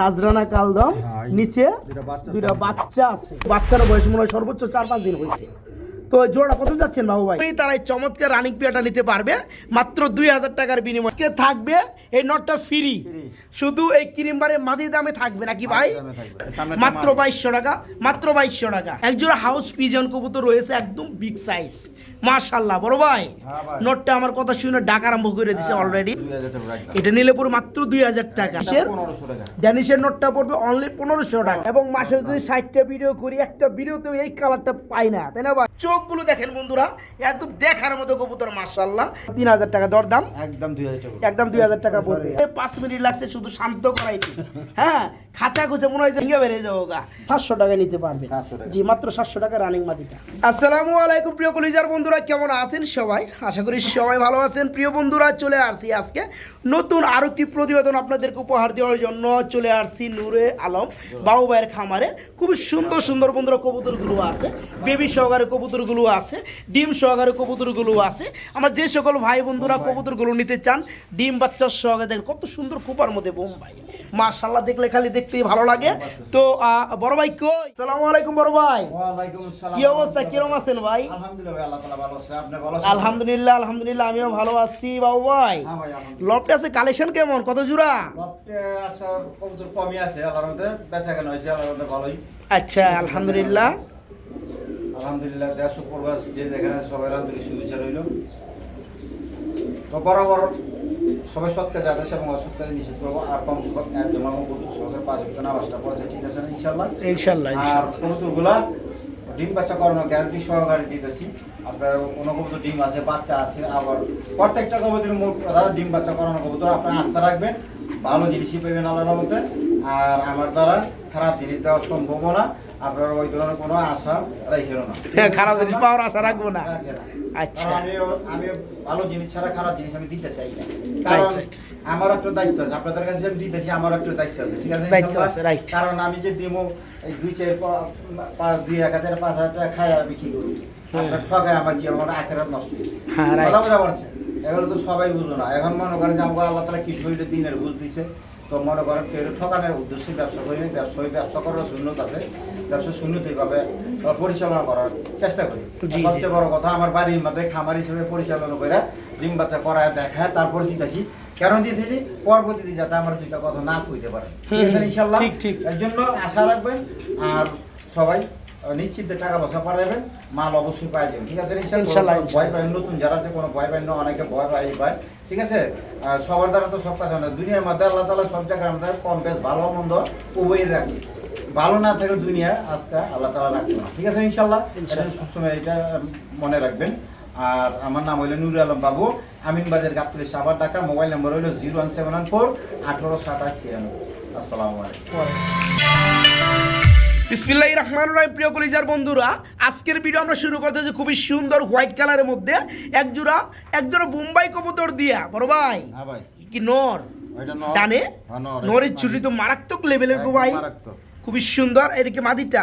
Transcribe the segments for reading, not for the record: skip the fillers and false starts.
নাজরানা কালদম, নিচে দুইটা বাচ্চা আছে। বাচ্চার বয়স মনে হয় সর্বোচ্চ 4-5 দিন হয়েছে। তো জোড়া কত যাচ্ছেন বাবু ভাই? তারা এই চমৎকার রানিং পেয়ারটা নিতে পারবে মাত্র 2000 টাকার বিনিময়ে। থাকবে এই নটটা ফ্রি, শুধু এই ক্রিমবারের মাদির দামে থাকবে নাকি ভাই? মাত্র 2200 টাকা, মাত্র 2200 টাকা। একজোড়া হাউস পিজন কবুতর রয়েছে, একদম বিগ সাইজ, মাশাআল্লাহ। বড় ভাই নটটা আমার কথা শুনে ডাক আরম্ভ করে দিছে অলরেডি। এটা নিলে পুরো মাত্র 2000 টাকা। ড্যানিশের নটটা পড়বে অনলি 1500 টাকা। এবং মাসে যদি 60টা ভিডিও করি, একটা ভিডিওতেও এই কালারটা পাই না, তাই না ভাই? চোখগুলো দেখেন বন্ধুরা, একদম দেখার মতো কবুতর, মাশাআল্লাহ। 3000 টাকা দরদাম, একদম 2000 টাকা, একদম 2000 টাকা পড়বে। 5 মিনিট লাগছে শুধু শান্ত করাইতে। হ্যাঁ, খাঁচা খুঁজে মনে হয় ভেঙে বেড়ে যাবো গা। 700 টাকা নিতে পারবে। জি, মাত্র 700 টাকা রানিং মাদিটা। আসসালামু আলাইকুম প্রিয় কলিজার বন্ধুরা, কেমন আছেন সবাই? আশা করি সবাই ভালো আছেন। প্রিয় বন্ধুরা, চলে আসছি আজকে নতুন আরো একটি প্রতিবেদন আপনাদেরকে উপহার দেওয়ার জন্য। চলে আসছি নূরে আলম বাবু ভাইয়ের খামারে। খুব সুন্দর সুন্দর বন্ধুরা কবুতরগুলো আছে, বেবি সহকারে কবুতরগুলো আছে, ডিম সহকারে কবুতরগুলো আছে। আমরা যে সকল ভাই বন্ধুরা কবুতরগুলো নিতে চান, ডিম বাচ্চার সহকারে, দেখেন কত সুন্দর খোপার মধ্যে বোম্বাই, মাশাআল্লাহ, দেখলে খালি দেখতেই ভালো লাগে। তো বড় ভাই কই? আসসালামু আলাইকুম বড় ভাই। ওয়ালাইকুম আসসালাম। কি অবস্থা, কিরকম আছেন ভাই? আলহামদুলিল্লাহ ভাই, আল্লাহ তাআলা ভালো আছে। আপনি ভালো আছেন? আলহামদুলিল্লাহ, আলহামদুলিল্লাহ, আমিও ভালো আছি বাবু ভাই। হ্যাঁ ভাই, আলহামদুলিল্লাহ। লফটে আছে কালেকশন কেমন, কত জোড়া? লফটে আছে কবুতর কমই আছে, আল্লাহর রহমতে বেচা কেনা হইছে, আল্লাহর রহমতে ভালোই। আচ্ছা, আলহামদুলিল্লাহ, আলহামদুলিল্লাহ। দেশ উপরবাস যে যেখানে সবাই আন্তরিক শুভেচ্ছা রইল। তো বরাবর সবাই সৎ কাজে আদেশ এবং অসৎ কাজে নিষেধ করবো। আর কম সব একদম সহকারে 5 ওয়াক্ত নামাজটা পড়েছে, ঠিক আছে না? ইনশাআল্লাহ, ইনশাআল্লাহ। আর কবুতরগুলা ডিম বাচ্চা করানো গ্যারান্টি সহকারে দিতেছি। আপনার কোনো কবুতর ডিম আছে, বাচ্চা আছে, আবার প্রত্যেকটা কবুতরের মোট কথা ডিম বাচ্চা করানো কবুতর। আপনার আস্থা রাখবেন, ভালো জিনিসই পাবেন আল্লাহর রহমতে। আর আমার দ্বারা খারাপ জিনিস দেওয়া সম্ভব না। আপনার ওই ধরনের কোনো আশা রাখেন না, খারাপ জিনিস পাওয়ার আশা রাখবো না। আচ্ছা, আমি ভালো জিনিস ছাড়া খারাপ জিনিস আমি দিতে চাই না, কারণ আমার একটা দায়িত্ব আছে। আপনাদের কাছে আমি দিতেছি, আমার একটা দায়িত্ব আছে, ঠিক আছে? কারণ আমি যে দিমো এই 2-4-5-1000 5,000 টাকা খায় বিক্রি করি, ঠকায় আমার কি আমার আখেরাত নষ্ট। কথা বোঝা পারছে? এগুলো তো সবাই বুঝলো না। এখন মনে করেন যে আমাকে আল্লাহ তাআলা কি শরীরে দিনের বুঝ দিছে, তো মনে করেন কেউ ঠকানোর উদ্দেশ্যে ব্যবসা করি, ব্যবসা করার শূন্যত আছে, ব্যবসা শূন্যতভাবে পরিচালনা করার চেষ্টা করি। সবচেয়ে বড় কথা, আমার বাড়ির মধ্যে খামার হিসেবে পরিচালনা করে ডিম বাচ্চা করায় দেখায়, তারপর দিতেছি। কেন দিতেছি? পরবর্তীতে যাতে আমার দুইটা কথা না কইতে পারে, ঠিক আছে ইনশাআল্লাহ? এর জন্য আশা রাখবেন। আর সবাই নিশ্চিন্তে টাকা পয়সা পাঠাবেন, মাল অবশ্যই পাই যাবেন, ঠিক আছে ইনশাআল্লাহ? ভয় পাই নতুন যারা আছে, কোনো ভয় পাই না, অনেকে ভয় পায়, ঠিক আছে? সবার দ্বারা তো সব কাজ হয় না। দুনিয়ার মধ্যে আল্লাহ তাআলা সব জায়গায় আমাদের কম বেশ ভালো মন্দ উভয়ই রাখছে। ভালো না থাকে দুনিয়া আজকে আল্লাহ তাআলা রাখবে না, ঠিক আছে ইনশাআল্লাহ? সবসময় এটা মনে রাখবেন। আর আমার নাম হইল নূরে আলম বাবু, আমিনবাজার গাবতলী, সাভার, ঢাকা। মোবাইল নম্বর হইল 01714 182793। আসসালামু আলাইকুম। বিসমিল্লাহির রহমানির রহিম। প্রিয় কলিজার বন্ধুরা, আজকের ভিডিও আমরা শুরু করতেছি খুবই সুন্দর হোয়াইট কালারের মধ্যে একজোড়া বোম্বাই কবুতর দিয়া। বড় ভাই, হ্যাঁ ভাই, কি নর? ডানে নরের চুলি তো মারাত্মক লেভেলের গো ভাই, খুবই সুন্দর। এটা কি মাদিটা?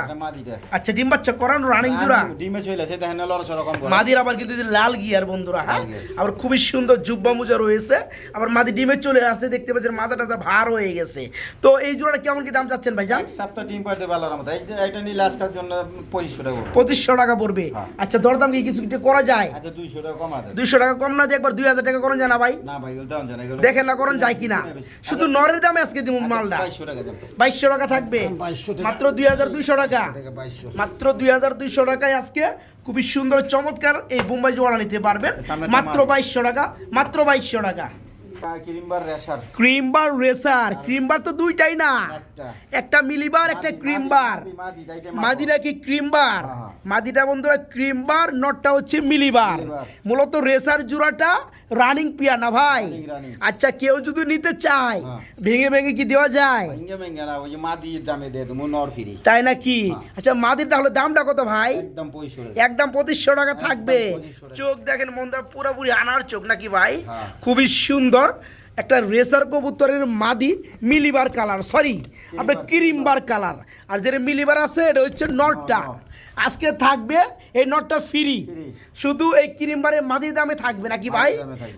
আচ্ছা, ডিম বাচ্চা করানো রানিং জোড়া, ডিমে চলেছে, দেখেন লড়াচড়া কম করে। মাদির আবার কিন্তু লাল গিয়ার বন্ধুরা, হ্যাঁ, আবার খুবই সুন্দর জুব্বা মোজা রয়েছে। আবার মাদি ডিমে চলে আসছে, দেখতে পাচ্ছেন মাথা টাজা ভার হয়ে গেছে। তো এই জোড়াটা কেমন কি দাম চাচ্ছেন ভাই? জান সপ্তাহ ডিম পাড়তে ভালোর মতো এটা নিলে আজকের জন্য 2500 টাকা, 2500 টাকা পড়বে। আচ্ছা, দরদাম কি কিছু করা যায়? আচ্ছা, 200 টাকা কম আছে। 200 টাকা কম না দিয়ে একবার 2000 টাকা করেন যায় না ভাই? না ভাই, দেন জানা এগুলো দেখেন না, করেন যায় কিনা। শুধু নরের দামে আজকে দিব মালটা 2200 টাকা, 2200 টাকা থাকবে, মাত্র 2200 টাকা, মাত্র 2200 টাকায় আজকে খুবই সুন্দর চমৎকার এই বোম্বাই জোড়া নিতে পারবেন, মাত্র 2200 টাকা, মাত্র 2200 টাকা। ক্রিমবার রেসার, ক্রিমবার তো দুইটাই না, একটা মিলিবার, একটা ক্রিমবার। মাদিরা কি ক্রিমবার? মাদিটা বন্ধুরা ক্রিমবার, নটটা হচ্ছে মিলিবার। মূলত রেসার জোড়াটা রানিং পিয়া না ভাই? আচ্ছা, কেউ যদি নিতে চায় ভেঙে ভেঙে কি দেওয়া যায়? তাই নাকি? আচ্ছা, মাদির তাহলে দামটা কত ভাই? একদম 2500 টাকা থাকবে। চোখ দেখেন বন্ধুরা, পুরোপুরি আনার চোখ নাকি ভাই? খুবই সুন্দর একটা রেসার কবুতরের মাদি, মিলিবার কালার, সরি আপনার ক্রিমবার কালার। আর যেটা মিলিবার আছে এটা হচ্ছে নরটা। আজকে থাকবে এই নটটা ফ্রি, শুধু এই ক্রিমবারের মাদির দামে থাকবে নাকি ভাই?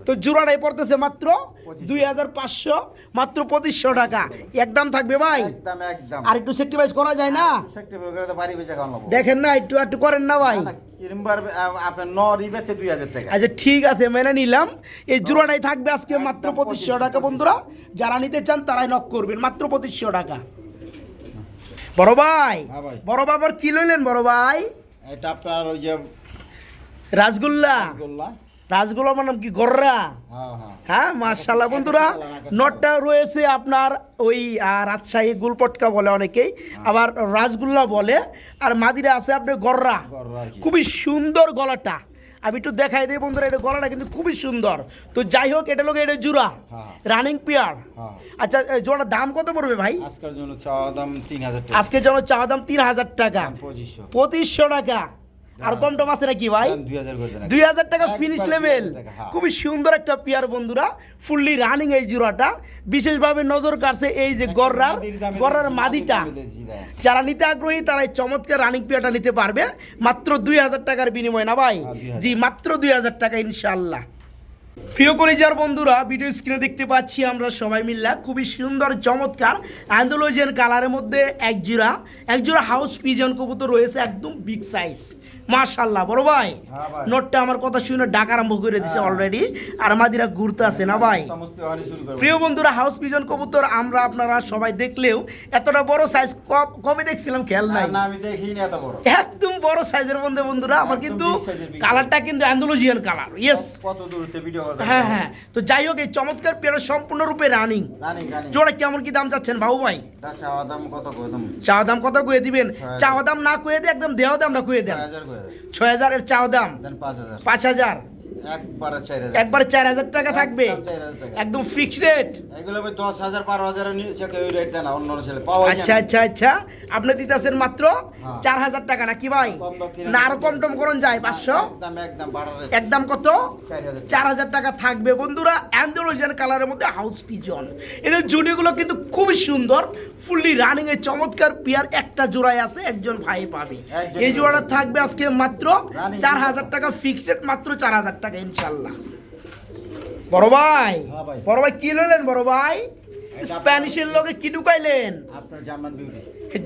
তো জোড়াটাই পড়তেছে মাত্র 2500, মাত্র 2500 টাকা একদম থাকবে ভাই। একদম আর একটু সেক্টিভাইজ করা যায় না? দেখেন না, একটু একটু করেন না ভাই। আপনার নরি বেচে 2000 টাকা। আচ্ছা ঠিক আছে, মেনে নিলাম। এই জোড়াটাই থাকবে আজকে মাত্র 2500 টাকা বন্ধুরা। যারা নিতে চান তারাই নক করবেন, মাত্র 2500 টাকা। বড় ভাই, বড় বাবার কি লইলেন বড় ভাই? এটা আপনার ওই যে রাসগোল্লা। রাসগোল্লা মানে কি গররা? হ্যাঁ মাশাআল্লাহ বন্ধুরা, নটটা রয়েছে আপনার ওই রাজশাহী গুলপটকা বলে অনেকেই, আবার রাসগোল্লা বলে, আর মাদিরা আছে আপনার গররা। খুবই সুন্দর গলাটা, আমি একটু দেখাই দিই বন্ধুরা, এটা গলাটা কিন্তু খুবই সুন্দর। তো যাই হোক, এটা লোক এটা জোড়া রানিং পেয়ার। আচ্ছা জোড়ার দাম কত পড়বে ভাই? আজকের জন্য চাওয়া দাম 3000 টাকা। আজকের জন্য চাওয়া দাম 3000 টাকা, 2500 টাকা। আর কম টম আছে নাকি ভাই? 2000 টাকা ফিনিশ লেভেল। খুবই সুন্দর একটা পেয়ার বন্ধুরা, ফুললি রানিং এই জোড়াটা। বিশেষভাবে নজর কাটছে এই যে গররার মাদিটা। যারা নিতে আগ্রহী তারা এই চমৎকার রানিং পেয়ারটা নিতে পারবে মাত্র 2000 টাকার বিনিময় না ভাই? জি মাত্র 2000 টাকা ইনশাআল্লাহ। প্রিয় কলিজার বন্ধুরা, ভিডিও স্ক্রিনে দেখতে পাচ্ছি আমরা সবাই মিল্লা খুবই সুন্দর চমৎকার অ্যান্ডালুজিয়ান কালারের মধ্যে এক জোড়া হাউস পিজন কবুতর রয়েছে, একদম বিগ সাইজ মাশাআল্লাহ। বড় ভাই নোটটা আমার কথা শুনে ডাক আরম্ভ করে দিচ্ছে অলরেডি, আর মাদিরা ঘুরতে আছে না ভাই? প্রিয় বন্ধুরা, হাউস পিজন কবুতর আমরা আপনারা সবাই দেখলেও এতটা বড় সাইজ কবে দেখছিলাম খেয়াল নাই। একদম বড় সাইজের মধ্যে বন্ধুরা, আমার কিন্তু কালারটা কিন্তু অ্যান্ডালুজিয়ান কালার। ইয়েস, হ্যাঁ হ্যাঁ। তো যাই হোক, এই চমৎকার পেয়ারা সম্পূর্ণরূপে রানিং। জোড়া কেমন কি দাম চাচ্ছেন বাবু ভাই? চাওয়া দাম কত কয়ে দিবেন? চাওয়া দাম না কয়ে দিয়ে একদম দেওয়া দাম না কয়ে দেন। 6000 এর চাওয়া দাম, 5000, একবার 4000 টাকা থাকবে, একদম ফিক্সড রেট। এগুলো 10000 12000 এর নিচে কেউ রেট দেন না, অন্য ছেলে পাওয়া যায়। আচ্ছা আচ্ছা আচ্ছা, আপনি দিতেছেন মাত্র 4000 টাকা নাকি ভাই? না আরো কম টম করুন যায় 500, একদম কত? 4000 টাকা থাকবে বন্ধুরা। অ্যান্ডালুজিয়ান কালারের মধ্যে হাউস পিজন, এদের জুড়িগুলো কিন্তু খুবই সুন্দর, ফুললি রানিং এর চমৎকার পেয়ার। একটা জোড়ায় আছে, একজন ভাই পাবে। এই জোড়াটা থাকবে আজকে মাত্র 4000 টাকা ফিক্সড রেট, মাত্র 4000 টাকা ইনশাআল্লাহ। বড় ভাই, বড় ভাই কি লইলেন বড় ভাই? স্প্যানিশের লগে কি ঢুকাইলেন? আপনার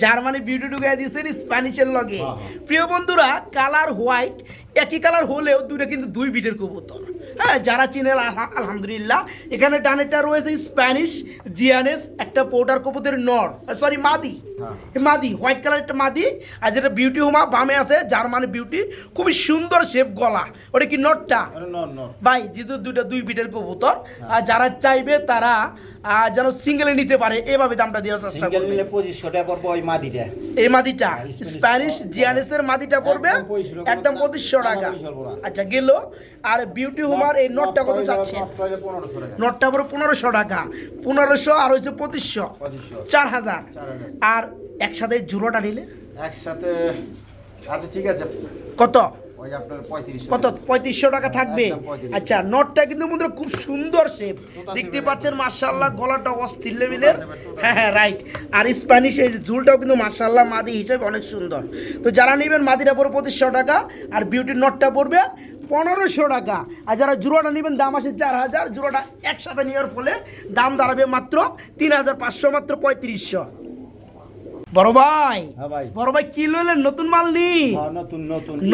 জার্মানি বিউটি ঢুকাই দিয়েছেন স্প্যানিশের লগে। প্রিয় বন্ধুরা, কালার হোয়াইট, একই কালার হলেও দুটো কিন্তু দুই বিটের কবুতর। হ্যাঁ, যারা চিনেন আলহামদুলিল্লাহ। এখানে ডানেটা রয়েছে স্প্যানিশ জিয়ানেস, একটা পোটার কবুতরের নর, সরি মাদি, মাদি হোয়াইট কালার একটা মাদি। আর যেটা বিউটি হোমা বামে আছে জার্মানি বিউটি, খুবই সুন্দর শেপ গলা। ওটা কি নটটা ভাই? যেহেতু দুই বিটের কবুতর, আর যারা চাইবে তারা যেন সিঙ্গেলে নিতে পারে, এভাবে দামটা দেওয়ার চেষ্টা করবে। 2500 টাকা পড়বে ওই মাদিটা। এই মাদিটা স্প্যানিশ জিয়ানেসের মাদিটা পড়বে একদম 2500 টাকা। আচ্ছা গেল। আর বিউটি হোমার এই নটটা কত যাচ্ছে? নটটা পড়বে 1500 টাকা, 1500 আর হচ্ছে 2500, 4000। আর একসাথে জোড়াটা নিলে একসাথে, আচ্ছা ঠিক আছে, কত? কত? 3500 টাকা থাকবে। আচ্ছা, নটটা কিন্তু বন্ধুরা খুব সুন্দর শেপ, দেখতে পাচ্ছেন মাশাআল্লাহ, গলাটা অস্থির লেভেলের। হ্যাঁ হ্যাঁ রাইট। আর স্প্যানিশ এই যে ঝুলটাও কিন্তু মাশাআল্লাহ মাদি হিসেবে অনেক সুন্দর। তো যারা নেবেন মাদিটা পড়বে 2500 টাকা, আর বিউটির নটটা পড়বে 1500 টাকা। আর যারা জোড়াটা নেবেন দাম আসে 4000। জোড়াটা একসাথে নেওয়ার ফলে দাম দাঁড়াবে মাত্র 3500, মাত্র 3500। বড় ভাই, বড় ভাই কি লইলেন? নতুন মাল নি?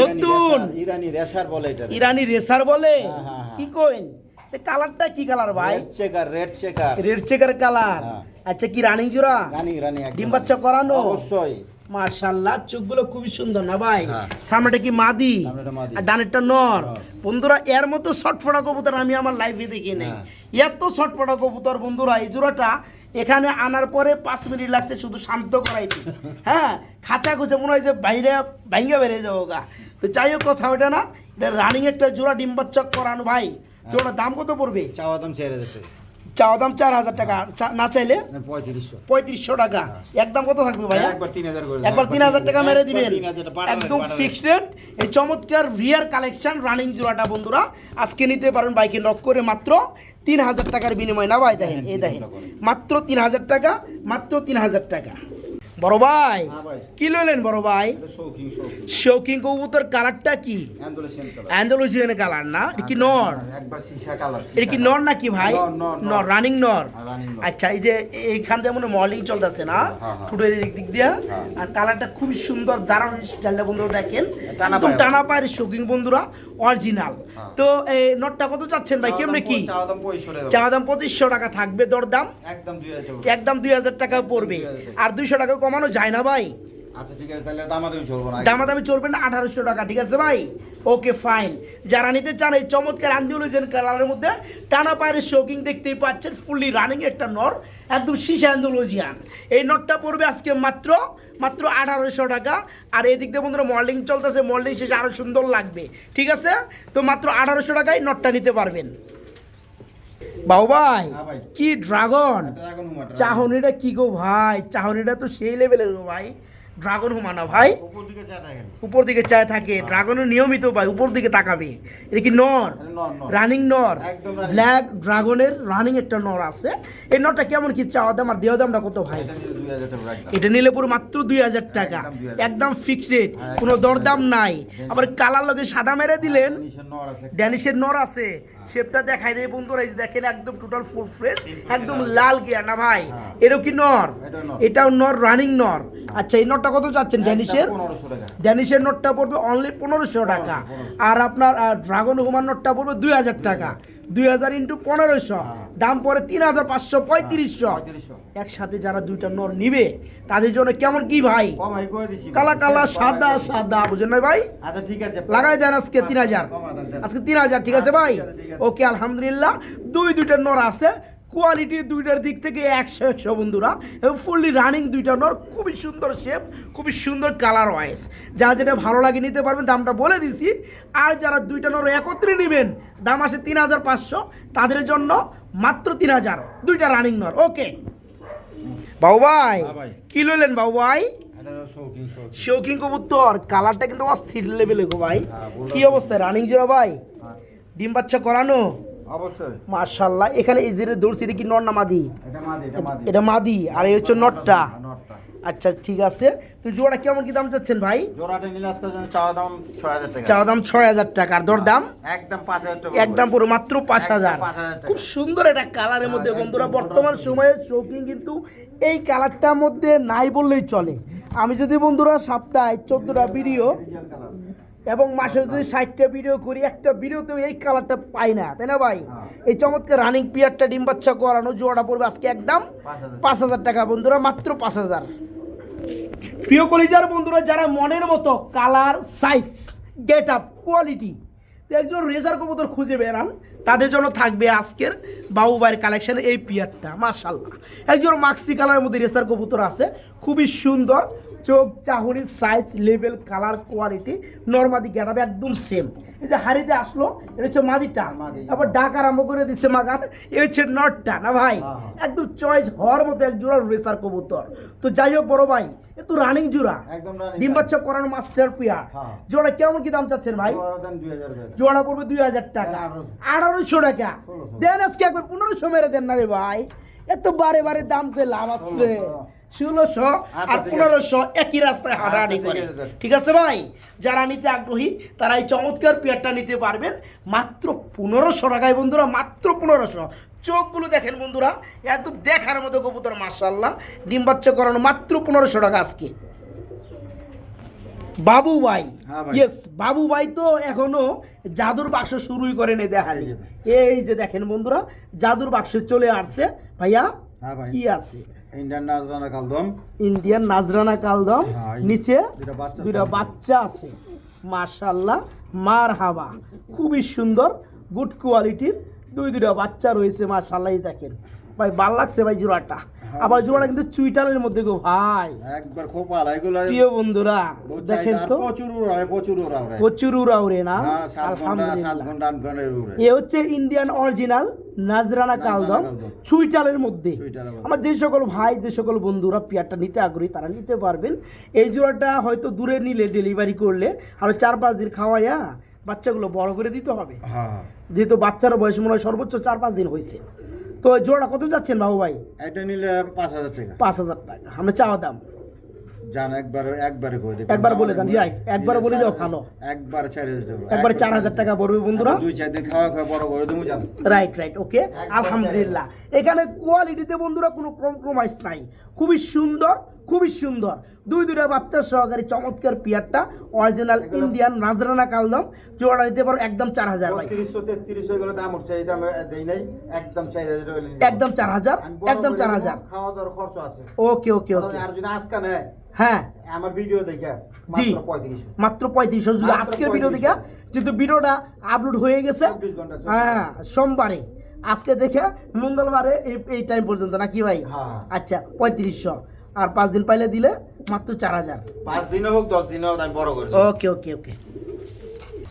নতুন ইরানি রেসার বলে, এটা ইরানি রেসার বলে। কি কইন? কালারটা কি কালার ভাই? Red checker colour. আচ্ছা, কি রানিং জোড়া? রানিং ডিম বাচ্চা করানো? অবশ্যই। মাশাআল্লাহ, চোখগুলো খুবই সুন্দর না ভাই? সামনেটা কি মাদি আর ডানেরটা নর। বন্ধুরা, এর মতো শর্টফোটা কবুতর আমি আমার লাইফে দেখি নাই। এত শর্টফোটা কবুতর বন্ধুরা। এই জোড়াটা এখানে আনার পরে 5 মিনিট লাগছে শুধু শান্ত করাইতে। হ্যাঁ, খাঁচা খুঁজে মনে হয় যে বাইরে ভাইঙ্গা বেরিয়ে যাবো গা। তো যাই হোক, কথা ওটা না, এটা রানিং একটা জোড়া ডিম বাচ্চা করানো ভাই। জোড়ার দাম কত পড়বে? চাওয়া দাম 4000 টাকা। চাওয়া দাম 4000 টাকা, না চাইলে 3500 টাকা। একদম কত থাকবে ভাই? একবার 3000 টাকা মেরে দিবেন, একদম ফিক্সড রেট। এই চমৎকার রিয়ার কালেকশন রানিং জোড়াটা বন্ধুরা আজকে নিতে পারেন বাইকে নক করে, মাত্র 3000 টাকার বিনিময় না ভাই? দেখেন, এই দেখেন, মাত্র 3000 টাকা, মাত্র 3000 টাকা। বড় ভাই হ্যাঁ ভাই, কি লইলেন বড় ভাই? এটা শৌখিন শৌখিন শৌকিং কবুতর কালারটা কি? Andalusian colour. অ্যান্ডালুসিয়ান কালার না? এটা কি নর? একবার সীসা কালার। এটা কি নর নাকি ভাই? নর, নর, নর। নর, রানিং নর। রানিং নর। আচ্ছা, এই যে এইখান দিয়ে মনে মডেলিং চলতেছে না হ্যাঁ, হ্যাঁ। ঠোঁটের দিক দিয়ে, হ্যাঁ। আর কালারটা খুবই সুন্দর, দারুণ স্টাইলটা বন্ধুরা দেখেন, টানা একদম পায়ের। টানা পায়ের শৌকিং বন্ধুরা, অরিজিনাল। হ্যাঁ। তো এই নটটা কত চাচ্ছেন ভাই? কেমনে কি? চাওয়া দাম 25 টাকা। চাওয়া দাম 2500 টাকা থাকবে, দরদাম একদম 2000 টাকা। একদম 2000 টাকা পড়বে। 2000 আর 200 টাকা কমানো যায় না ভাই? আচ্ছা ঠিক আছে, তাহলে দামাদামি চলবো না। দামাদামি চলবে না, 1800 টাকা, ঠিক আছে ভাই? Okay fine. যারা নিতে চান এই চমৎকার আন্দোলন কালারের মধ্যে টানা পায়ের শৌকিং দেখতেই পাচ্ছেন, ফুললি রানিং একটা নর, একদম শীষে আন্দোলজিয়ান। এই নটটা পড়বে আজকে মাত্র 1800 টাকা। আর এই দিক দিয়ে বন্ধুরা মডেলিং চলতেছে, মডেলিং শেষে আরও সুন্দর লাগবে, ঠিক আছে? তো মাত্র 1800 টাকায় নটটা নিতে পারবেন। বাবু ভাই হ্যাঁ ভাই। কি ড্রাগন ড্রাগন হুমা, ড্রাগন। চাহনিটা কি গো ভাই? চাহনিটা তো সেই লেভেলের গো ভাই, ড্রাগন হুমানা ভাই। উপর দিকে চা দেখেন। উপর দিকে চায় থাকে, ড্রাগনের নিয়মিত ভাই উপর দিকে তাকাবে। এটা কি নর? এটা নর, নর। রানিং নর, একদম running। ব্ল্যাক ড্রাগনের রানিং একটা নর আছে। এই নরটা কেমন কি চাওয়া দাম আর দেওয়া দামটা কত ভাই? এটা নিলে 2000 টাকা একদম। এটা নিলে পুরো মাত্র 2000 টাকা, একদম 2000 একদম ফিক্সড রেট, হ্যাঁ, কোনো একদম দরদাম নাই। আবার কালার লগে সাদা মেরে দিলেন, নিশান নর আছে। ড্যানিশের নর আছে, শেপটা দেখাই দেয় বন্ধুরা, এই যে দেখেন একদম টোটাল ফুল ফ্রেশ, একদম লাল গিয়া না ভাই? হ্যাঁ। এটাও কি নর? এটাও নর। এটাও নর, রানিং নর। আচ্ছা, এই নরটা কত চাচ্ছেন ড্যানিশের? 1500 টাকা। ড্যানিশের নোটটা পড়বে অনলি 1500 টাকা। 1500 আর আপনার ড্রাগন হুমার নোটটা পড়বে 2000 টাকা। 2000 ইন্টু 1500, দাম পড়ে 3500, 3500। 3500। একসাথে যারা দুইটা নর নিবে তাদের জন্য কেমন কি ভাই? কমাই করে দিছি। কালা কালা সাদা সাদা, বুঝেন না ভাই? আচ্ছা ঠিক আছে। লাগাই দেন আজকে 3000, কমা দেন। আজকে 3000, ঠিক আছে ভাই? ঠিক আছে, ঠিক আছে। ওকে, আলহামদুলিল্লাহ। দুইটা নর আছে, কোয়ালিটি দুইটার দিক থেকে 100 বন্ধুরা, এবং ফুললি রানিং দুইটা নর, খুবই সুন্দর শেপ, খুবই সুন্দর কালার ওয়াইজ। যারা যেটা ভালো লাগে নিতে পারবেন, দামটা বলে দিছি। আর যারা দুইটা নর একত্রে নেবেন, দাম আসে 3500, তাদের জন্য মাত্র 3000, দুইটা রানিং নর। ওকে বাবু ভাই, হ্যাঁ ভাই। কি লইলেন বাবু ভাই? এটা শৌখিন শৌখিন। শৌখিন কবুতর, কালারটা কিন্তু অস্থির লেভেলে গো ভাই। হ্যাঁ, বললাম। কি অবস্থায় রানিং জিরো ভাই? হ্যাঁ, ডিম বাচ্চা করানো? অবশ্যই। মাশাআল্লাহ। এখানে এই যে দৌড়ছি, এটা কি নর না মাদি? এটা মাদি, এটা মাদি। এটা মাদি, আর এই হচ্ছে নটটা। নটটা। আচ্ছা ঠিক আছে। তো জোড়া কেমন কি দাম চাচ্ছেন ভাই? জোড়াটা নিলে আজকে চাওয়া দাম 6000 টাকা। চাওয়া দাম 6000 টাকা, আর দর দাম একদম 5000 টাকা। একদম পুরো মাত্র 5000। একদম 5000 টাকা। খুব সুন্দর একটা কালারের মধ্যে হ্যাঁ, বন্ধুরা, একদম বর্তমান পুরো সময়ে শৌখিন কিন্তু এই কালারটার মধ্যে নাই বললেই চলে। আমি যদি বন্ধুরা সপ্তাহে 14টা ভিডিও ডিজিটাল কালার। এবং মাসে যদি 60টা ভিডিও করি, একটা ভিডিওতেও এই কালারটা পাই না, তাই না ভাই? হ্যাঁ। এই চমৎকার রানিং পিয়ারটা ডিম বাচ্চা করানো জোড়াটা পড়বে আজকে একদম 5000। 5000 টাকা বন্ধুরা, মাত্র 5000। প্রিয় কলিজার বন্ধুরা, যারা মনের মতো colour, size, get up, quality একজন রেজার কবুতর খুঁজে বেড়ান, তাদের জন্য থাকবে আজকের বাবু ভাইয়ের কালেকশনে এই পিয়ারটা। মাশাআল্লাহ, একজন মাক্সি কালারের মধ্যে রেজার কবুতর আছে, খুবই সুন্দর, চোখ, চাহনি, সাইজ, লেভেল, কালার, কোয়ালিটি, নরমাদি গেটাবে একদম সেম। এই যে হাড়িতে আসলো, এটা হচ্ছে মাদিটা, মাদি। আবার ডাক আরম্ভ করে দিচ্ছে মাগান, এ হচ্ছে নটটা না ভাই? হ্যাঁ, হ্যাঁ। একদম চয়েস হওয়ার মতো এক জোড়া রেসার কবুতর। তো যাই হোক বড় ভাই, একটু রানিং জোড়া, একদম রানিং। ডিম বাচ্চা করানো মাস্টার পিয়ার। হ্যাঁ। জোড়া কেমন কি দাম চাচ্ছেন ভাই? জোড়া দাম 2000 টাকা। জোড়া পড়বে 2000 টাকা। 1800 টাকা 1600 দেন আজকে একবার 1500 মেরে দেন না রে ভাই, এত বারে বারে দাম করে লাভ আছে। 1600 আচ্ছা, আর ঠিক আছে। 1500 একই রাস্তায় হাঁটাহাঁটি আচ্ছা, করে। ঠিক আছে, স্যার। ঠিক আছে ভাই? যারা নিতে আগ্রহী তারা এই চমৎকার পেয়ারটা নিতে পারবেন মাত্র 1500 টাকায় বন্ধুরা, মাত্র 1500। চোখগুলো দেখেন বন্ধুরা, একদম দেখার মতো কবুতর, মাশাআল্লাহ। ডিম বাচ্চা করানো, মাত্র 1500 টাকা আজকে। বাবু ভাই, হ্যাঁ ভাই। ইয়েস, বাবু ভাই তো এখনো জাদুর বাক্স শুরুই করেনি দেখালি। এই যে দেখেন বন্ধুরা, জাদুর বাক্স চলে আসছে ভাইয়া। হ্যাঁ ভাই। কি আছে? ইন্ডিয়ান নাজরানা কালদম। ইন্ডিয়ান নাজরানা কালদম, হ্যাঁ, নিচে দুইটা দুইটা বাচ্চা আছে। মাশাআল্লাহ, মারহাবা, খুবই সুন্দর, গুড কোয়ালিটির দুইটা বাচ্চা রয়েছে। মাশাআল্লাহ, এই দেখেন ভাই, ভালো লাগছে ভাই জোড়াটা। আবার জোড়াটা কিন্তু চুইটালের মধ্যে গো ভাই। একবার খুব ভালো এগুলো। প্রিয় বন্ধুরা দেখেন তো, প্রচুর উড়ায়, প্রচুর উড়ায়। প্রচুর উড়াউরে না? হ্যাঁ, 7 ঘন্টা 7 আলহামদুলিল্লাহ। ঘন্টা 8 ঘন্টা উড়ে। এ হচ্ছে ইন্ডিয়ান অরিজিনাল নাজরানা কালদম, কালদম। চুইটালের মধ্যে। চুইটালের মধ্যে। আমার যে সকল ভাই, যে সকল বন্ধুরা পেয়ারটা নিতে আগ্রহী তারা নিতে পারবেন। এই জোড়াটা হয়তো দূরে নিলে, ডেলিভারি করলে আরো 4-5 দিন খাওয়াইয়া বাচ্চাগুলো বড় করে দিতে হবে, হ্যাঁ। যেহেতু বাচ্চার বয়স মনে হয় সর্বোচ্চ 4-5 দিন হয়েছে। তো এই জোড়া কত যাচ্ছেন বাবু ভাই? এটা নিলে 5000 টাকা। 5000 টাকা আমরা চাওয়া দাম। জান একবারে করে দেব, একবার বলে দেন, রাইট, একবার বলে দাও ভালো, একবার 4000 দেব, একবার 4000 টাকা পড়বে বন্ধুরা। 2-4 দিন খাওয়া বড় করে দেবো জান। রাইট ওকে, আলহামদুলিল্লাহ। এখানে কোয়ালিটিতে বন্ধুরা কোনো কম্প্রোমাইজ নাই, খুবই সুন্দর, খুবই সুন্দর। দুইটা বাচ্চা সহকারী চমৎকার পিয়ারটা অরিজিনাল ইন্ডিয়ান নাজরানা কালদম, জোড়া নিতে পারো একদম 4000 ভাই, 3300 এগুলো দাম হচ্ছে, এটা আমি দেই নাই, একদম 4000 টাকা নিলাম। একদম 4000, একদম 4000। খাওয়া দাওয়ার খরচ আছে। ওকে ওকে ওকে, আর যদি আজকে নেয়, হ্যাঁ আমার ভিডিও দেখে জি, মাত্র 3500, মাত্র 3500 যদি মাত্র আজকের ভিডিও 3500 দেখে, যেহেতু ভিডিওটা আপলোড হয়ে গেছে 24 ঘন্টা, হ্যাঁ সোমবারে, আজকে দেখে মঙ্গলবারে এই টাইম পর্যন্ত নাকি ভাই? হ্যাঁ। আচ্ছা 3500, আর 5 দিন পাইলে দিলে মাত্র 4000। 5 দিনও হোক 10 দিনও হোক, আমি বড় করে দেব। ওকে ওকে ওকে।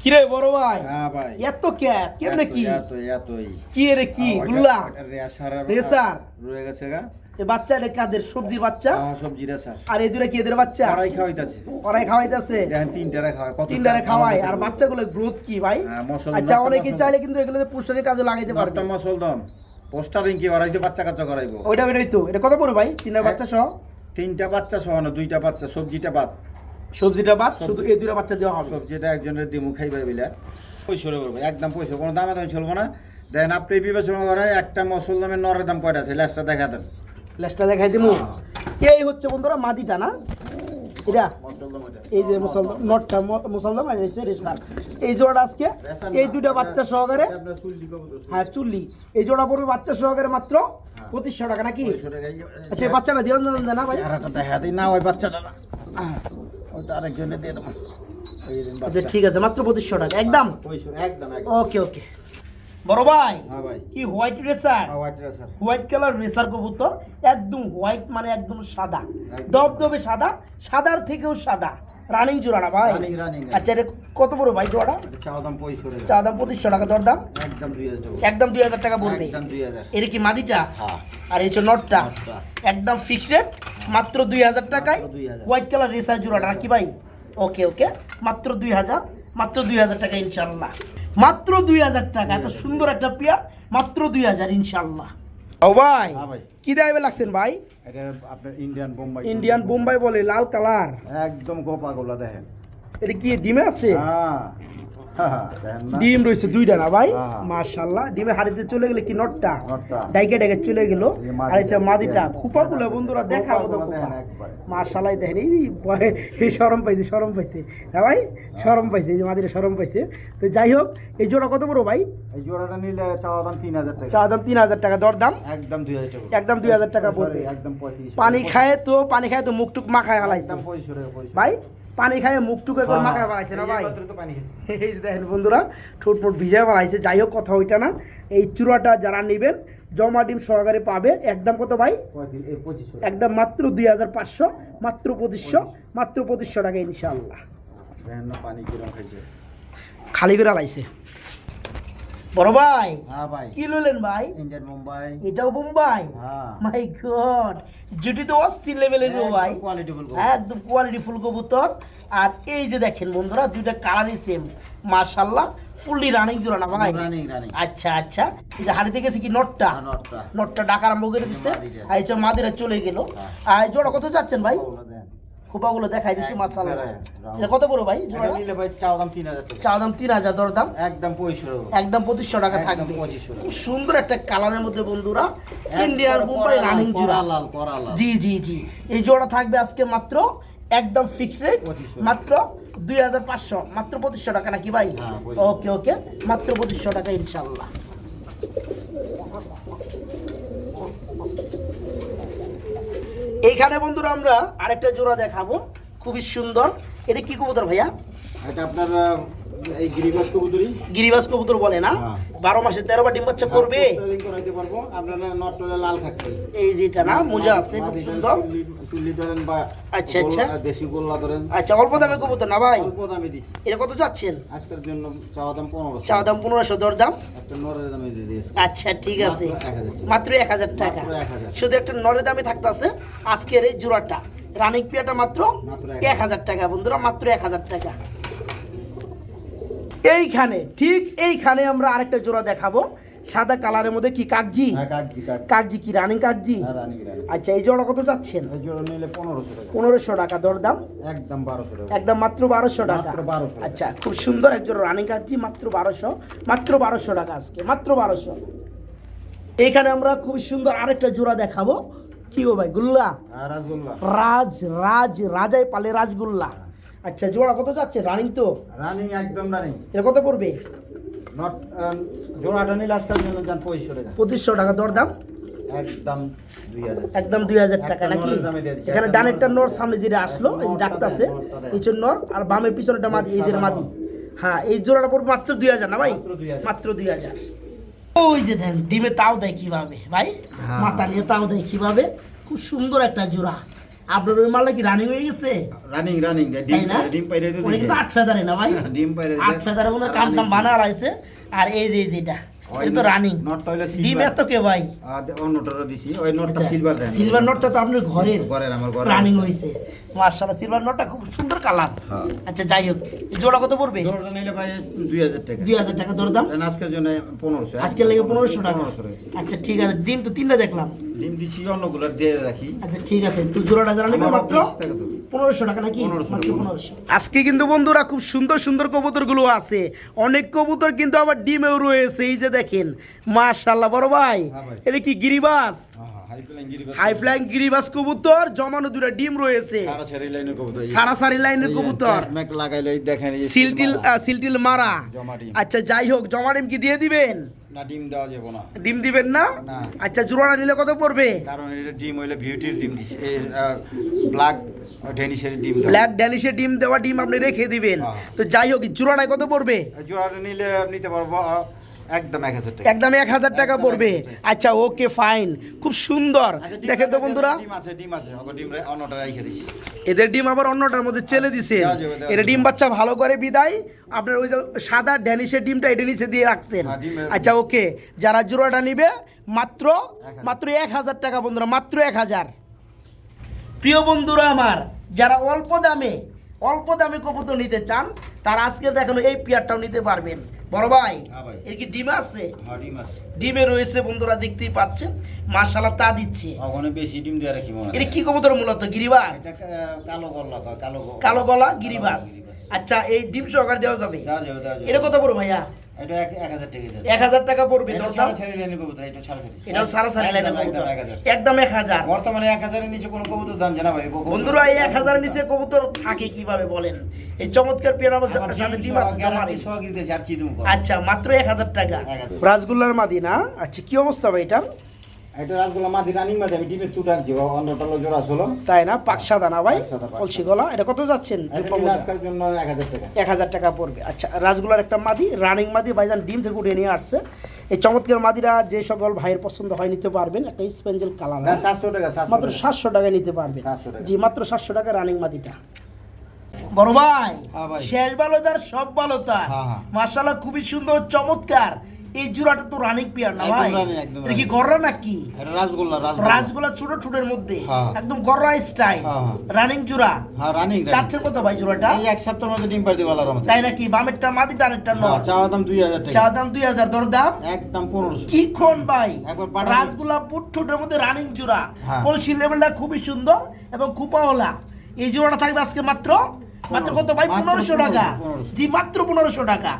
কি রে বড় ভাই? হ্যাঁ ভাই, এত কেমনে কি এতই কি রে কি গুল্লা রেসার রয়ে গেছে গা। এই বাচ্চাটা কাদের? সবজির বাচ্চা। হ্যাঁ, সবজি রেসার। আর এই দুটা কি এদের বাচ্চা? ওরাই খাওয়াইতাছে, ওরাই খাওয়াইতেছে, দেখেন তিনটারে খাওয়ায়, কত তিনটারে খাওয়ায়। আর বাচ্চাগুলো গ্রোথ কি ভাই? হ্যাঁ, মশলা। আচ্ছা অনেকে চাইলে কিন্তু এগুলোতে পুষ্টির কাজে লাগাইতে পারবে। একটা মশল দম পোস্টারিং কি ওরাই যে বাচ্চা কাচ্চা করাইবো। ওইটাই তো। এটা কত পড়বে ভাই তিনটা বাচ্চা সহ? তিনটা বাচ্চা সহ না, দুইটা বাচ্চা, সবজিটা বাদ। সবজিটা বাদ, শুধু এই দুটো বাচ্চা দেওয়া হবে। সবজিটা একজনের দিমু খাইবে বিলা পয়সা পড়বে, একদম পয়সা, কোনো দামাদামি চলবো না। দেখেন আপনি বিবেচনা করে একটা মশল দামের নরের দাম কয়টা আছে, লেসটা দেখা দেন। লেজটা দেখাই দিমু। এই হচ্ছে বন্ধুরা মাদিটা না, এটা এই যে মুসলমান নটটা মুসলমান আর এই যে রেসার, এই জোড়াটা আজকে এই দুটা বাচ্চা সহকারে, হ্যাঁ চুল্লি, এই জোড়া পড়বে বাচ্চা সহকারে মাত্র 2500 টাকা নাকি? আচ্ছা এই বাচ্চাটা দিয়ে দেন না ভাই? দেখা দিই না, ওই বাচ্চাটা না, ওটা আরেকজনে দিয়ে দেবো। আচ্ছা ঠিক আছে, মাত্র 2500 টাকা একদম। একদম ওকে ওকে। বড় ভাই হ্যাঁ ভাই, কি white racer? White racer, white colour racer কবুতর, একদম হোয়াইট মানে একদম সাদা, দবদবে সাদা, সাদার থেকেও সাদা, রানিং জোড়া না ভাই? রানিং। আচ্ছা এটা কত বড় ভাই জোড়া? চাওয়া দাম 2500 চা দাম 2500 টাকা, দর দাম একদম 2000 একদম 2000 টাকা পড়বে। একদম 2000। এটা কি মাদিটা? হ্যাঁ, আর এই যে নটটা নটটা। একদম ফিক্সড রেট মাত্র 2000 টাকায়, মাত্র 2000। হোয়াইট কালার রেসার জোড়াটা নাকি ভাই? ওকে ওকে, মাত্র 2000, মাত্র 2000 টাকা ইনশাআল্লাহ, মাত্র 2000 টাকা। এত সুন্দর একটা পেয়ার, মাত্র 2000 ইনশাআল্লাহ। ও ভাই হ্যাঁ ভাই, কি দেবে লাগছেন ভাই? এটা আপনার ইন্ডিয়ান বোম্বাই। ইন্ডিয়ান বোম্বাই বলে, লাল কালার, একদম গোপাগুলা দেখেন। এটা কি ডিমে আছে? হ্যাঁ, দেখেন না, ডিম রয়েছে দুইটা না ভাই? হ্যাঁ। মাশাআল্লাহ, ডিমে হাড়িতে চলে গেলে কি নটটা নটটা। ডাইকে ডাইকে চলে গেল। এই মাদিটা, আর এই যে মাদিটা দেখেন। খুপাগুলো বন্ধুরা দেখার মতো খোপাগুলো খোপা। দেখেন একবারে। মাশাআল্লাহ দেখেন, এই শরম পাইছে, শরম পাইছে হ্যাঁ ভাই, শরম পাইছে, এই যে মাদিটা শরম পাইছে। তো যাই হোক, এই জোড়া কত বড় ভাই? এই জোড়াটা নিলে চাওয়া দাম 3000 টাকা। চা দাম 3000 টাকা, দর দাম একদম 2000 টাকা। একদম 2000 টাকা পড়বে। একদম 3500। পানি খায় তো মুখ টুক মাখায় ফেলাইছে একদম 2500 টাকা, 2500। ভাই, পানি খায় মুখ টুক একবার মাখায় ফেলাইছে না ভাই? এইমাত্র তো পানি খেয়েছি। এই যে দেখেন বন্ধুরা, ঠোঁট ফোট ভিজে ফেলাইছে। যাই হোক, কথা ওইটা না, এই চূড়াটা যারা নেবেন জমা ডিম সহকারে পাবে। একদম কত ভাই? 2500। একদম মাত্র 2500, মাত্র 2500, মাত্র 2500 টাকা ইনশাআল্লাহ। দেখেন না পানি কিরকম খাইছে। খালি করে লাইছে বড় ভাই। হ্যাঁ ভাই, কি লইলেন ভাই? ইন্ডিয়ান বোম্বাই। এটাও বোম্বাই? হ্যাঁ, মাই গড, জুটি তো অস্থির লেভেলের গো ভাই, কোয়ালিটি ফুল। একদম কোয়ালিটি ফুল কবুতর। আর এই যে দেখেন বন্ধুরা, দুইটা কালারই সেম, মাশাআল্লাহ, ফুললি রানিং জোড়া না ভাই? Running running. আচ্ছা আচ্ছা, এই যে হাড়িতে গেছে কি নটটা, নটটা। নটটা ডাকা আরম্ভ করে দিচ্ছে। মাদিটা। আর এই যে মাদিরা চলে গেল। আর এই জোড়া কত যাচ্ছেন ভাই? ওগুলো দেন। খোপাগুলো দেখাই দিচ্ছি, মাশাআল্লাহ। একবারে এটা কত বড় ভাই এটা জোড়া? নিলে ভাই চাওয়া দাম 3000 টাকা। চা দাম 3000, দর দাম একদম 2500। একদম 2500 টাকা একদম থাকবে। 2500 খুব সুন্দর একটা কালারের মধ্যে বন্ধুরা, ইন্ডিয়ান বোম্বাই রানিং জোড়া। লাল করা লাল। জি জি জি, এই জোড়া থাকবে আজকে মাত্র একদম ফিক্সড রেট 2500। মাত্র 2500, মাত্র 2500 টাকা নাকি ভাই? হ্যাঁ, 2500। ওকে ওকে, মাত্র 2500 টাকা ইনশাআল্লাহ। এইখানে বন্ধুরা আমরা আরেকটা জোড়া দেখাবো, খুবই সুন্দর। এটা কি কবুতর ভাইয়া? এটা আপনার এই গিরিবাস কবুতরি। গিরিবাস কবুতর বলে না? হ্যাঁ। 12 মাসে 13 বার ডিম বাচ্চা করবে। পোস্টারিং করাইতে পারবো আপনারা, নটটা লাল খাচ্ছে। এই যেটা না, মোজা আছে খুব সুন্দর। চুল্লি ধরেন বা আচ্ছা, আচ্ছা। দেশি গোল্লা ধরেন। আচ্ছা, অল্প দামে কবুতর না ভাই? অল্প দামে দিছি। এটা কত যাচ্ছেন? আজকের জন্য চাওয়া দাম 1500। চা দাম 1500, দর দাম একটা নরের দামে দিয়ে দিয়েছি। আচ্ছা ঠিক আছে, মাত্র 1000 মাত্র 1000 টাকা। মাত্র 1000। শুধু একটা নরের দামে থাকতেছে আজকের এই জোড়াটা, রানিক পিয়াটা মাত্র মাত্র 1000 টাকা বন্ধুরা, মাত্র 1000 টাকা। এইখানে ঠিক এইখানে আমরা আরেকটা জোড়া দেখাবো, সাদা কালারের মধ্যে কি কাগজি? হ্যাঁ কাগজি কাগজি কি রানিং কাগজি? হ্যাঁ রানিং রানিং। আচ্ছা এই জোড়া কত যাচ্ছেন? এই জোড়া নিলে 1500 টাকা। 1500 টাকা দরদাম? একদম 1200 টাকা। একদম মাত্র 1200 টাকা। মাত্র 1200 টাকা। আচ্ছা খুব সুন্দর এক জোড়া রানিং কাগজি মাত্র 1200, মাত্র 1200 টাকা আজকে, মাত্র 1200। এইখানে আমরা খুব সুন্দর আরেকটা জোড়া দেখাবো। কি গো ভাই গুল্লা? আর রাসগোল্লা। রাজাই পালে রাজগুল্লা। আচ্ছা জোড়া কত যাচ্ছে? রানিং তো? রানিং একদম রানিং। এটা কত পড়বে? নট জোড়াটা নিলে আজকাল জন্য যান 2500 টাকা। 2500 টাকা দরদাম? একদম 2000। একদম 2000 টাকা একটা নাকি? নরের দামে দিয়ে দিচ্ছি। এখানে ডানেরটা নর, সামনে যেটা আসলো এই যে ডাকতাছে পিছন নর, আর বামের পিছনেটা মাদি, এই যে মাদি। হ্যাঁ এই জোড়াটা পড়বে মাত্র 2000 না ভাই? মাত্র 2000। মাত্র 2000। ওই যে দেন ডিমে তাও দেয় কিভাবে ভাই, হ্যাঁ। মাথা নিয়ে তাও দেয় কিভাবে, খুব সুন্দর একটা জোড়া। আপনার ওই মালটা কি রানিং হয়ে গেছে? রানিং রানিং তাই না? ডিম পাইরে তো উনি কিন্তু 8 ফেদারে না ভাই? ডিম পাইরে 8 ফেদারে মনে কাম টাম বানা লাইছে। আর এই যে যেটা এটা তো রানিং। নটটা হইলো ডিম সিলভার। এত কে ভাই? অন্যটারও দিছি, ওই নটটা সিলভার দেন। সিলভার নটটা তো আপনার ঘরের ঘরের, আমার ঘরের রানিং হইছে মাশাআল্লাহ। সিলভার নটটা খুব সুন্দর কালার। হ্যাঁ। আচ্ছা যাই হোক এই জোড়া কত পড়বে? জোড়াটা নিলে ভাই 2000 টাকা। 2000 টাকা দরদাম? দেন আজকের জন্য 1500। আজকে লেগে 1500 টাকা। 1500 টাকা। আচ্ছা ঠিক আছে, ডিম তো তিনটা দেখলাম। ডিম দিছি অন্যগুলো দিয়ে রাখি। আচ্ছা ঠিক আছে, তুই জোড়াটা জানা নিবে আমার মাত্র 20 টাকা তো। 1500 টাকা নাকি? 1500 মাত্র টাকা। 1500। আজকে কিন্তু বন্ধুরা খুব সুন্দর সুন্দর কবুতরগুলো আছে, অনেক কবুতর কিন্তু আবার ডিমেও রয়েছে। এই যে দেখেন মাশাআল্লাহ বড় ভাই, হ্যাঁ ভাই। এটা কি গিরিবাস? হাই ফ্লাইং গিরিবাস। হাই ফ্লাইং গিরিবাস কবুতর, জমানো দুটো ডিম রয়েছে, সারা সারি লাইনের কবুতর। সারাসারি লাইনের কবুতর, ম্যাক লাগাইলে দেখেন এই সিলটিল মারা। জমা ডিম। আচ্ছা যাই হোক, জমা ডিম কি দিয়ে দিবেন? না ডিম দেওয়া যাবে না। ডিম দিবেন না? না। আচ্ছা জোড়াটা নিলে কত পড়বে? কারণ এটা ডিম হইলে বিউটির ডিম দিছে, এই ব্ল্যাক ডেনিশের ডিম দেওয়া। ব্ল্যাক ড্যানিশের ডিম দেওয়া ডিম আপনি রেখে দিবেন। হ্যাঁ। তো যাই হোক জোড়াটায় কত পড়বে? জোড়াটা নিলে নিতে পারবো একদম 1000 টাকা। একদম 1000 টাকা একদম পড়বে। 1000 টাকা। আচ্ছা ওকে ফাইন, খুব সুন্দর। আচ্ছা, ডিম দেখেন তো রাখা বন্ধুরা, ডিম আছে ওকে ডিম অন্যটা রেখে দিছি। এদের ডিম আবার অন্যটার মধ্যে চেলে দিছে। দেওয়া যাবে, দেওয়া এটা যাবে। ডিম বাচ্চা ভালো করে বিদায় আপনার ওই যে সাদা ড্যানিশের ডিমটা এটা নিচে দিয়ে রাখছেন। হ্যাঁ, ডিমের- আচ্ছা ওকে, যারা জোড়াটা নিবে মাত্র 1000 মাত্র 1000 টাকা বন্ধুরা, মাত্র 1000। প্রিয় বন্ধুরা আমার, যারা অল্প দামে কবুতর নিতে চান তারা আজকে দেখানো এই পেয়ারটাও নিতে পারবেন। বড় ভাই হ্যাঁ ভাই। এর কি ডিম আছে? হ্যাঁ ডিম আছে। ডিমে রয়েছে বন্ধুরা, দেখতেই পাচ্ছেন মাশাআল্লাহ তা দিচ্ছে। ওখানে বেশি ডিম দিয়ে রাখি মনে হয়। এটা কি কবুতর মূলত? গিরিবাস? এটা কালো গলা কয়, কালো গলা গিরিবাস। আচ্ছা এই ডিম সহকারে দেওয়া যাবে? দেওয়া যাবে, দেওয়া যাবে। এটা কত পড়বে ভাইয়া? এটা 1000 টাকা দিয়ে 1000 টাকা পড়বে এটা দরদাম? সারি লাইনের কবুতর, এটা সারি। এটাও সারাসারি লাইনের কবুতর, 1000। একদম 1000। বর্তমানে 1000 এর নিচে কোনো কবুতর দাম জানা ভাই। বন্ধুরা এই 1000 এর নিচে কবুতর থাকে কিভাবে বলেন? এই চমৎকার পেয়ার আমার সাথে ডিম আছে জমা নেই। আর কি দেবো? আচ্ছা মাত্র 1000 টাকা। 1000 রাসগোল্লার মাদিনা। আচ্ছা কি অবস্থা ভাই এটা? এটা রাসগোল্লা মাঝি রানিং মাঝি, আমি ডিমের চুট আনছি, অন্যটা জোড়া ছিল। তাই না? পাকসা দানা ভাই, পাকসাদা, পাকসাদা। কলসি গলা। এটা কত যাচ্ছেন? এটা আজকের জন্য 1000 টাকা। 1000 টাকা পড়বে। আচ্ছা রাসগোল্লার একটা মাদি, রানিং মাদি, ভাইজান ডিম থেকে উঠে নিয়ে আসছে। এই চমৎকার মাদিরা যে সকল ভাইয়ের পছন্দ হয় নিতে পারবেন। একটা স্পেঞ্জেল কালার, না 700 টাকা, 700 মাত্র টাকা। 700 টাকায় নিতে পারবেন। 700 টাকা। জি মাত্র 700 টাকা রানিং মাদিটা। বড় ভাই হ্যাঁ ভাই। শেষ ভালো যার সব ভালো তার। হ্যাঁ, হ্যাঁ। মাশাআল্লাহ খুবই সুন্দর চমৎকার। এই জোড়াটা তো রানিং পেয়ার না একদম ভাই? রানিং, একদম এটা কি রানিং। গররা নাকি? এটা রাসগোল্লা, রাজগোলা ছোট ছোটের মধ্যে হ্যাঁ। একদম গররা স্টাইল, হ্যাঁ, হ্যাঁ। রানিং জোড়া। হ্যাঁ রানিং। চাচ্ছেন কত ভাই জোড়াটা? এই এক সপ্তাহের মধ্যে ডিম পাড়ি দিবে আল্লাহর রহমতে। তাই নাকি? বামেরটা মাদি, ডানেরটা নর। হ্যাঁ, চাওয়া দাম 2000 টাকা। চা দাম 2000, দরদাম একদম 1500। কি খন ভাই? একবার পাঠান। রাজগোলা পুট্টুটের মধ্যে রানিং জোড়া, হ্যাঁ। কলসি লেভেলটা খুবই সুন্দর এবং খুপাওয়ালা। এই জোড়াটা থাকবে আজকে মাত্র কত ভাই? মাত্র 1500 টাকা। 1500 জি মাত্র 1500 টাকা।